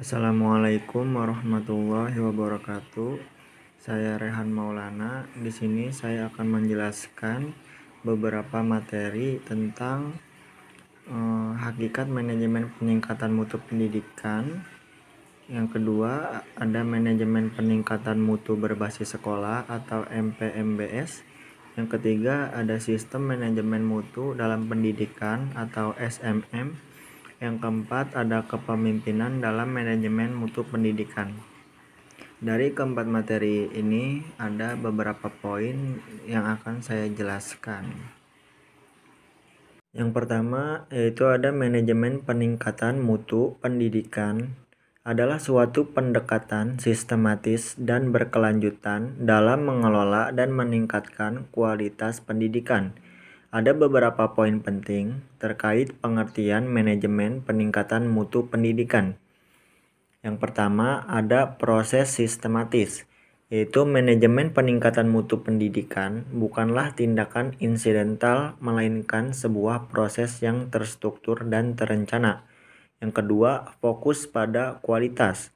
Assalamualaikum warahmatullahi wabarakatuh. Saya Rehan Maulana. Di sini saya akan menjelaskan beberapa materi tentang hakikat manajemen peningkatan mutu pendidikan. Yang kedua, ada manajemen peningkatan mutu berbasis sekolah atau MPMBS. Yang ketiga, ada sistem manajemen mutu dalam pendidikan atau SMM. Yang keempat, ada kepemimpinan dalam manajemen mutu pendidikan. Dari keempat materi ini ada beberapa poin yang akan saya jelaskan. Yang pertama yaitu ada manajemen peningkatan mutu pendidikan adalah suatu pendekatan sistematis dan berkelanjutan dalam mengelola dan meningkatkan kualitas pendidikan. Ada beberapa poin penting terkait pengertian manajemen peningkatan mutu pendidikan. Yang pertama, ada proses sistematis, yaitu manajemen peningkatan mutu pendidikan bukanlah tindakan insidental, melainkan sebuah proses yang terstruktur dan terencana. Yang kedua, fokus pada kualitas.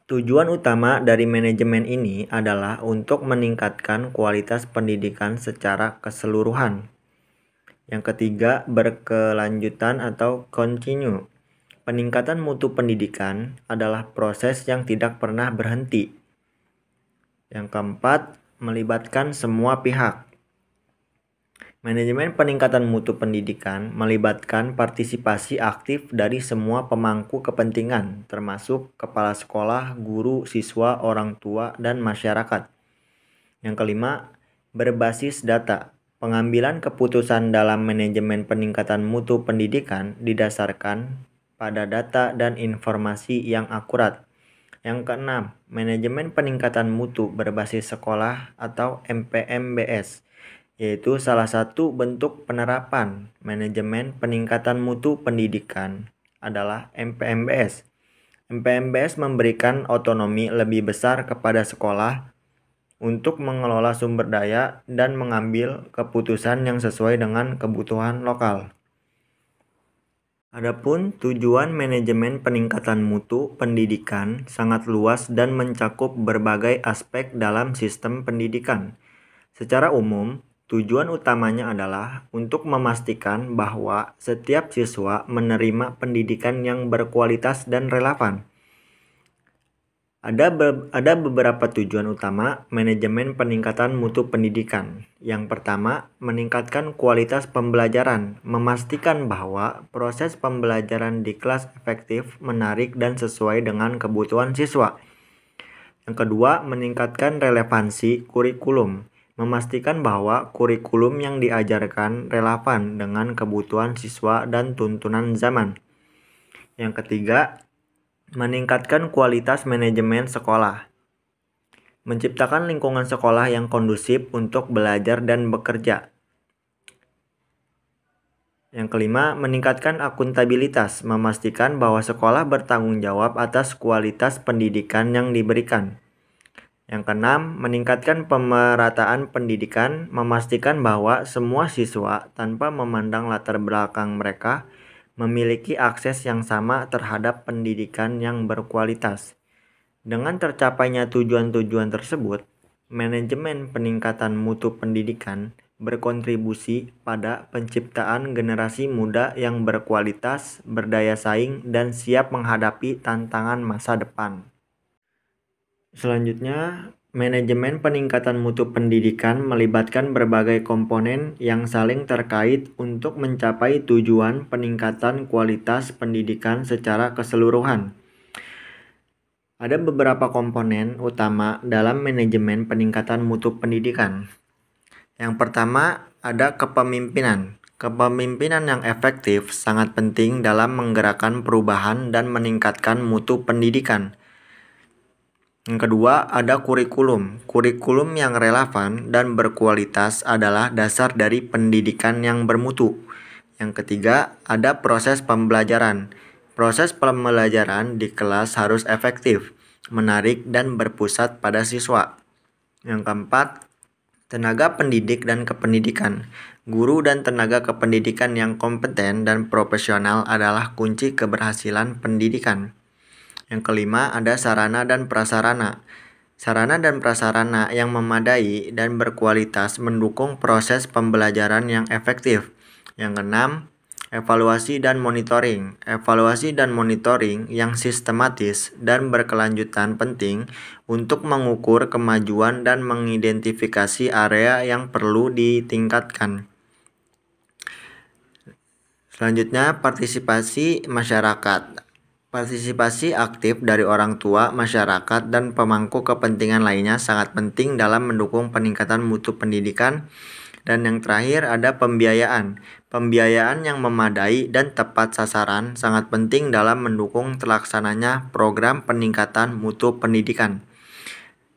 Tujuan utama dari manajemen ini adalah untuk meningkatkan kualitas pendidikan secara keseluruhan. Yang ketiga, berkelanjutan atau continue. Peningkatan mutu pendidikan adalah proses yang tidak pernah berhenti. Yang keempat, melibatkan semua pihak. Manajemen peningkatan mutu pendidikan melibatkan partisipasi aktif dari semua pemangku kepentingan, termasuk kepala sekolah, guru, siswa, orang tua, dan masyarakat. Yang kelima, berbasis data. Pengambilan keputusan dalam manajemen peningkatan mutu pendidikan didasarkan pada data dan informasi yang akurat. Yang keenam, manajemen peningkatan mutu berbasis sekolah atau MPMBS, yaitu salah satu bentuk penerapan manajemen peningkatan mutu pendidikan adalah MPMBS. MPMBS memberikan otonomi lebih besar kepada sekolah untuk mengelola sumber daya dan mengambil keputusan yang sesuai dengan kebutuhan lokal. Adapun tujuan manajemen peningkatan mutu pendidikan sangat luas dan mencakup berbagai aspek dalam sistem pendidikan. Secara umum, tujuan utamanya adalah untuk memastikan bahwa setiap siswa menerima pendidikan yang berkualitas dan relevan. Ada beberapa tujuan utama manajemen peningkatan mutu pendidikan. Yang pertama, meningkatkan kualitas pembelajaran, memastikan bahwa proses pembelajaran di kelas efektif, menarik, dan sesuai dengan kebutuhan siswa. Yang kedua, meningkatkan relevansi kurikulum, memastikan bahwa kurikulum yang diajarkan relevan dengan kebutuhan siswa dan tuntunan zaman. Yang ketiga, meningkatkan kualitas manajemen sekolah, menciptakan lingkungan sekolah yang kondusif untuk belajar dan bekerja. Yang kelima, meningkatkan akuntabilitas, memastikan bahwa sekolah bertanggung jawab atas kualitas pendidikan yang diberikan. Yang keenam, meningkatkan pemerataan pendidikan, memastikan bahwa semua siswa tanpa memandang latar belakang mereka memiliki akses yang sama terhadap pendidikan yang berkualitas. Dengan tercapainya tujuan-tujuan tersebut, manajemen peningkatan mutu pendidikan berkontribusi pada penciptaan generasi muda yang berkualitas, berdaya saing, dan siap menghadapi tantangan masa depan. Selanjutnya, manajemen peningkatan mutu pendidikan melibatkan berbagai komponen yang saling terkait untuk mencapai tujuan peningkatan kualitas pendidikan secara keseluruhan. Ada beberapa komponen utama dalam manajemen peningkatan mutu pendidikan. Yang pertama, ada kepemimpinan. Kepemimpinan yang efektif sangat penting dalam menggerakkan perubahan dan meningkatkan mutu pendidikan. Yang kedua, ada kurikulum. Kurikulum yang relevan dan berkualitas adalah dasar dari pendidikan yang bermutu. Yang ketiga, ada proses pembelajaran. Proses pembelajaran di kelas harus efektif, menarik, dan berpusat pada siswa. Yang keempat, tenaga pendidik dan kependidikan. Guru dan tenaga kependidikan yang kompeten dan profesional adalah kunci keberhasilan pendidikan. Yang kelima, ada sarana dan prasarana. Sarana dan prasarana yang memadai dan berkualitas mendukung proses pembelajaran yang efektif. Yang keenam, evaluasi dan monitoring. Evaluasi dan monitoring yang sistematis dan berkelanjutan penting untuk mengukur kemajuan dan mengidentifikasi area yang perlu ditingkatkan. Selanjutnya, partisipasi masyarakat. Partisipasi aktif dari orang tua, masyarakat, dan pemangku kepentingan lainnya sangat penting dalam mendukung peningkatan mutu pendidikan. Dan yang terakhir ada pembiayaan. Pembiayaan yang memadai dan tepat sasaran sangat penting dalam mendukung terlaksananya program peningkatan mutu pendidikan.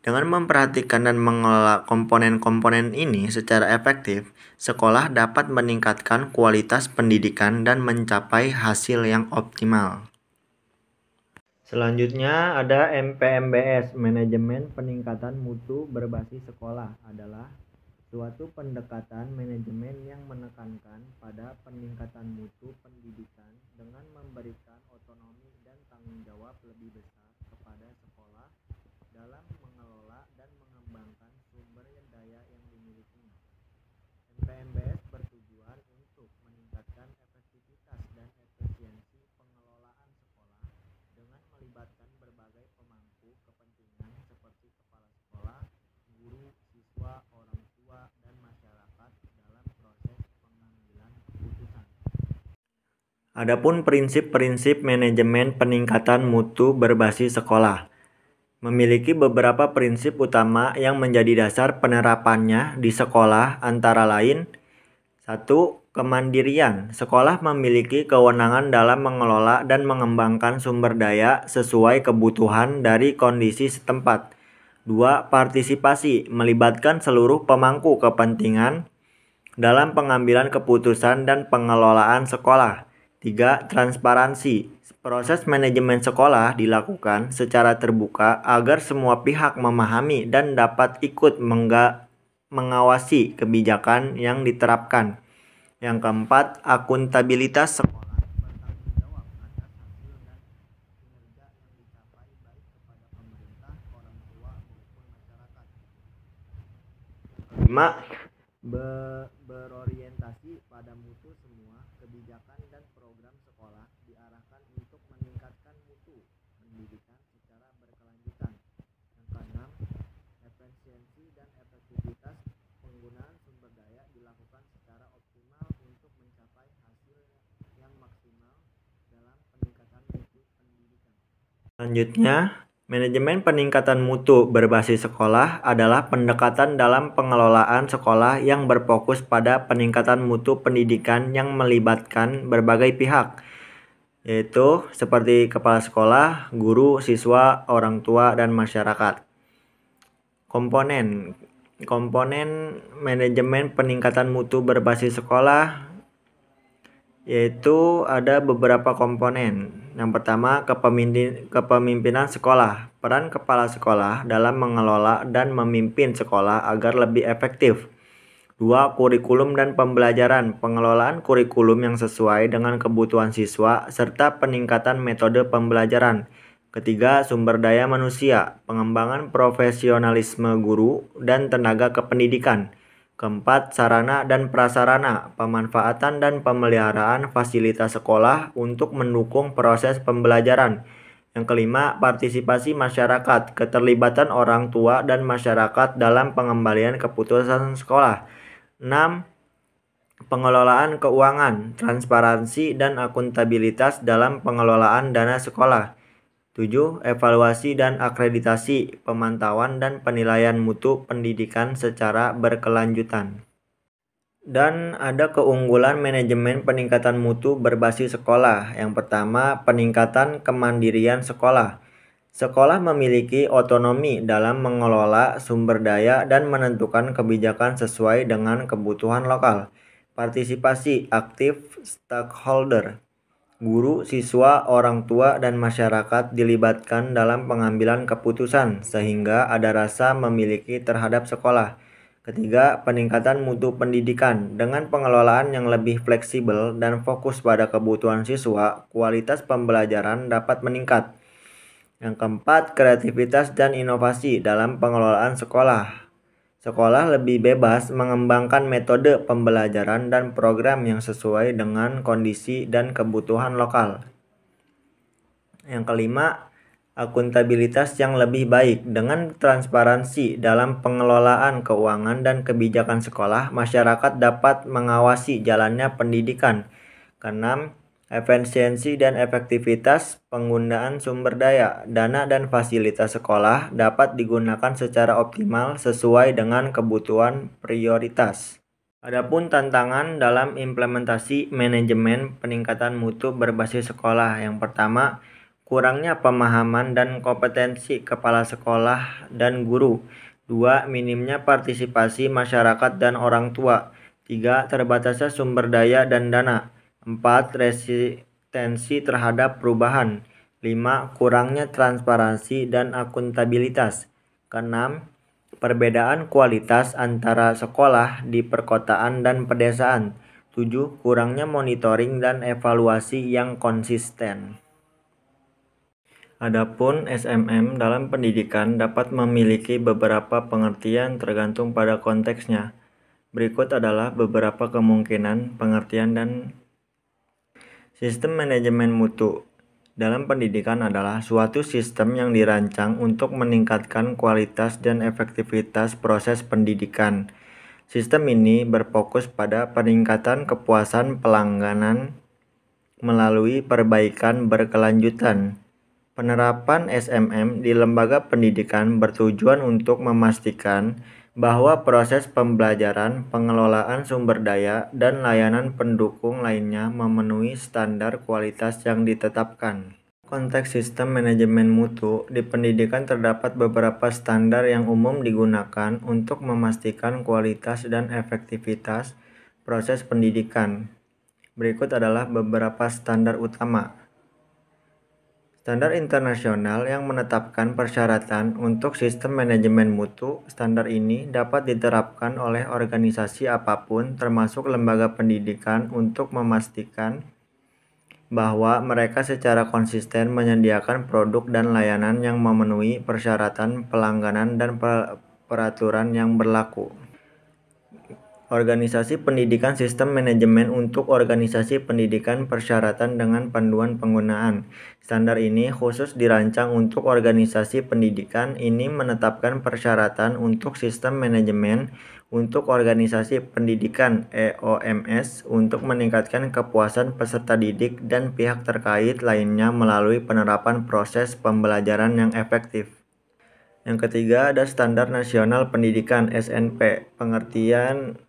Dengan memperhatikan dan mengelola komponen-komponen ini secara efektif, sekolah dapat meningkatkan kualitas pendidikan dan mencapai hasil yang optimal. Selanjutnya ada MPMBS, Manajemen Peningkatan Mutu Berbasis Sekolah, adalah suatu pendekatan manajemen yang menekankan pada peningkatan mutu pendidikan dengan memberikan otonomi dan tanggung jawab lebih besar kepada sekolah dalam mengelola dan mengembangkan sumber daya yang dimilikinya. MPMBS bertujuan untuk meningkatkan efektivitas dan efisiensi pengelolaan sekolah dengan melibatkan berbagai pemangku kepentingan seperti kepala sekolah, guru, siswa, orang tua, dan masyarakat dalam proses pengambilan keputusan. Adapun prinsip-prinsip manajemen peningkatan mutu berbasis sekolah memiliki beberapa prinsip utama yang menjadi dasar penerapannya di sekolah, antara lain: 1. Kemandirian. Sekolah memiliki kewenangan dalam mengelola dan mengembangkan sumber daya sesuai kebutuhan dari kondisi setempat. 2. Partisipasi. Melibatkan seluruh pemangku kepentingan dalam pengambilan keputusan dan pengelolaan sekolah. 3. Transparansi. Proses manajemen sekolah dilakukan secara terbuka agar semua pihak memahami dan dapat ikut mengawasi kebijakan yang diterapkan. Yang keempat, akuntabilitas sekolah bertanggung jawab atas hasil dan kinerja yang dicapai baik kepada pemerintah, orang tua, maupun masyarakat. Kelima, berorientasi pada mutu. Semua kebijakan dan program sekolah diarahkan untuk meningkatkan mutu pendidikan secara berkelanjutan. Yang keenam, efisiensi dan efektivitas penggunaan sumber daya dilakukan secara optimal untuk mencapai hasil yang maksimal dalam peningkatan mutu pendidikan. Selanjutnya, manajemen peningkatan mutu berbasis sekolah adalah pendekatan dalam pengelolaan sekolah yang berfokus pada peningkatan mutu pendidikan yang melibatkan berbagai pihak, yaitu seperti kepala sekolah, guru, siswa, orang tua, dan masyarakat. Komponen manajemen peningkatan mutu berbasis sekolah yaitu ada beberapa komponen. Yang pertama, kepemimpinan sekolah. Peran kepala sekolah dalam mengelola dan memimpin sekolah agar lebih efektif. 2. Kurikulum dan pembelajaran. Pengelolaan kurikulum yang sesuai dengan kebutuhan siswa serta peningkatan metode pembelajaran. Ketiga, sumber daya manusia. Pengembangan profesionalisme guru dan tenaga kependidikan. Keempat, sarana dan prasarana. Pemanfaatan dan pemeliharaan fasilitas sekolah untuk mendukung proses pembelajaran. Yang kelima, partisipasi masyarakat. Keterlibatan orang tua dan masyarakat dalam pengembalian keputusan sekolah. 6. Pengelolaan keuangan, transparansi dan akuntabilitas dalam pengelolaan dana sekolah. 7. Evaluasi dan akreditasi, pemantauan dan penilaian mutu pendidikan secara berkelanjutan. Dan ada keunggulan manajemen peningkatan mutu berbasis sekolah. Yang pertama, peningkatan kemandirian sekolah. Sekolah memiliki otonomi dalam mengelola sumber daya dan menentukan kebijakan sesuai dengan kebutuhan lokal. Partisipasi aktif stakeholder. Guru, siswa, orang tua, dan masyarakat dilibatkan dalam pengambilan keputusan sehingga ada rasa memiliki terhadap sekolah. Ketiga, peningkatan mutu pendidikan. Dengan pengelolaan yang lebih fleksibel dan fokus pada kebutuhan siswa, kualitas pembelajaran dapat meningkat. Yang keempat, kreativitas dan inovasi dalam pengelolaan sekolah. Sekolah lebih bebas mengembangkan metode pembelajaran dan program yang sesuai dengan kondisi dan kebutuhan lokal. Yang kelima, akuntabilitas yang lebih baik. Dengan transparansi dalam pengelolaan keuangan dan kebijakan sekolah, masyarakat dapat mengawasi jalannya pendidikan. Keenam, efisiensi dan efektivitas penggunaan sumber daya, dana dan fasilitas sekolah dapat digunakan secara optimal sesuai dengan kebutuhan prioritas. Adapun tantangan dalam implementasi manajemen peningkatan mutu berbasis sekolah. Yang pertama, kurangnya pemahaman dan kompetensi kepala sekolah dan guru. 2. Minimnya partisipasi masyarakat dan orang tua. 3. Terbatasnya sumber daya dan dana. 4. Resistensi terhadap perubahan. 5. Kurangnya transparansi dan akuntabilitas. Keenam, perbedaan kualitas antara sekolah di perkotaan dan pedesaan. 7. Kurangnya monitoring dan evaluasi yang konsisten. Adapun SMM dalam pendidikan dapat memiliki beberapa pengertian tergantung pada konteksnya. Berikut adalah beberapa kemungkinan pengertian dan sistem manajemen mutu dalam pendidikan adalah suatu sistem yang dirancang untuk meningkatkan kualitas dan efektivitas proses pendidikan. Sistem ini berfokus pada peningkatan kepuasan pelanggan melalui perbaikan berkelanjutan. Penerapan SMM di lembaga pendidikan bertujuan untuk memastikan bahwa proses pembelajaran, pengelolaan sumber daya, dan layanan pendukung lainnya memenuhi standar kualitas yang ditetapkan. Konteks sistem manajemen mutu di pendidikan terdapat beberapa standar yang umum digunakan untuk memastikan kualitas dan efektivitas proses pendidikan. Berikut adalah beberapa standar utama. Standar internasional yang menetapkan persyaratan untuk sistem manajemen mutu. Standar ini dapat diterapkan oleh organisasi apapun, termasuk lembaga pendidikan, untuk memastikan bahwa mereka secara konsisten menyediakan produk dan layanan yang memenuhi persyaratan pelangganan dan peraturan yang berlaku. Organisasi pendidikan sistem manajemen untuk organisasi pendidikan persyaratan dengan panduan penggunaan. Standar ini khusus dirancang untuk organisasi pendidikan. Ini menetapkan persyaratan untuk sistem manajemen untuk organisasi pendidikan EOMS untuk meningkatkan kepuasan peserta didik dan pihak terkait lainnya melalui penerapan proses pembelajaran yang efektif. Yang ketiga, ada Standar Nasional Pendidikan (SNP). Pengertian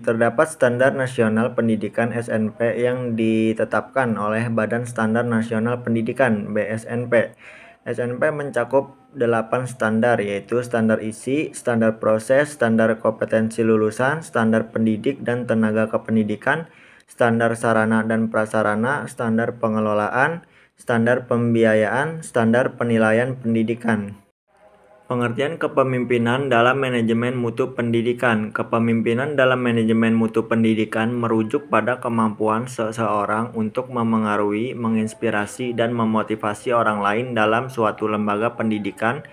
terdapat Standar Nasional Pendidikan (SNP) yang ditetapkan oleh Badan Standar Nasional Pendidikan (BSNP). SNP mencakup 8 standar, yaitu standar isi, standar proses, standar kompetensi lulusan, standar pendidik dan tenaga kependidikan, standar sarana dan prasarana, standar pengelolaan, standar pembiayaan, standar penilaian pendidikan. Pengertian kepemimpinan dalam manajemen mutu pendidikan. Kepemimpinan dalam manajemen mutu pendidikan merujuk pada kemampuan seseorang untuk memengaruhi, menginspirasi, dan memotivasi orang lain dalam suatu lembaga pendidikan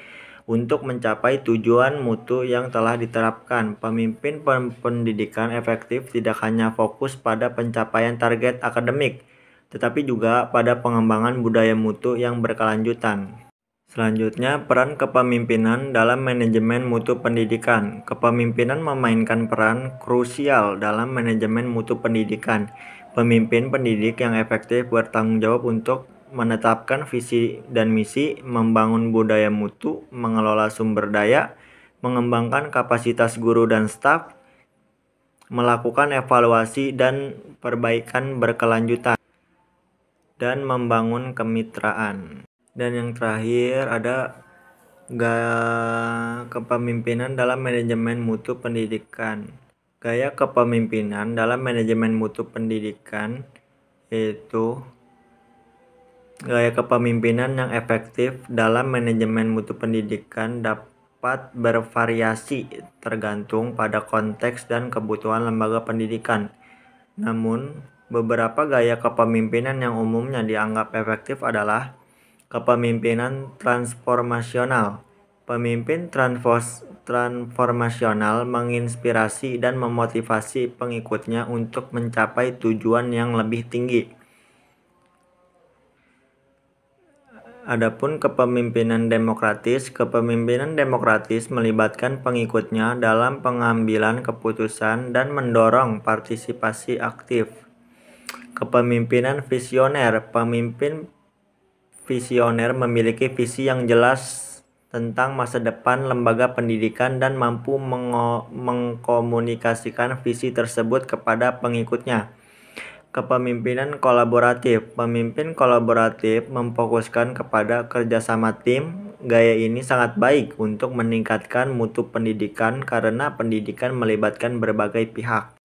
untuk mencapai tujuan mutu yang telah diterapkan. Pemimpin pendidikan efektif tidak hanya fokus pada pencapaian target akademik, tetapi juga pada pengembangan budaya mutu yang berkelanjutan. Selanjutnya, peran kepemimpinan dalam manajemen mutu pendidikan. Kepemimpinan memainkan peran krusial dalam manajemen mutu pendidikan. Pemimpin pendidik yang efektif bertanggung jawab untuk menetapkan visi dan misi, membangun budaya mutu, mengelola sumber daya, mengembangkan kapasitas guru dan staf, melakukan evaluasi dan perbaikan berkelanjutan, dan membangun kemitraan. Dan yang terakhir ada kepemimpinan dalam manajemen mutu pendidikan. Gaya kepemimpinan dalam manajemen mutu pendidikan yaitu gaya kepemimpinan yang efektif dalam manajemen mutu pendidikan dapat bervariasi tergantung pada konteks dan kebutuhan lembaga pendidikan. Namun, beberapa gaya kepemimpinan yang umumnya dianggap efektif adalah Kepemimpinan transformasional. Pemimpin transformasional menginspirasi dan memotivasi pengikutnya untuk mencapai tujuan yang lebih tinggi. Adapun kepemimpinan demokratis melibatkan pengikutnya dalam pengambilan keputusan dan mendorong partisipasi aktif. Kepemimpinan visioner. Pemimpin visioner memiliki visi yang jelas tentang masa depan lembaga pendidikan dan mampu mengkomunikasikan visi tersebut kepada pengikutnya. Kepemimpinan kolaboratif. Pemimpin kolaboratif memfokuskan kepada kerjasama tim. Gaya ini sangat baik untuk meningkatkan mutu pendidikan karena pendidikan melibatkan berbagai pihak.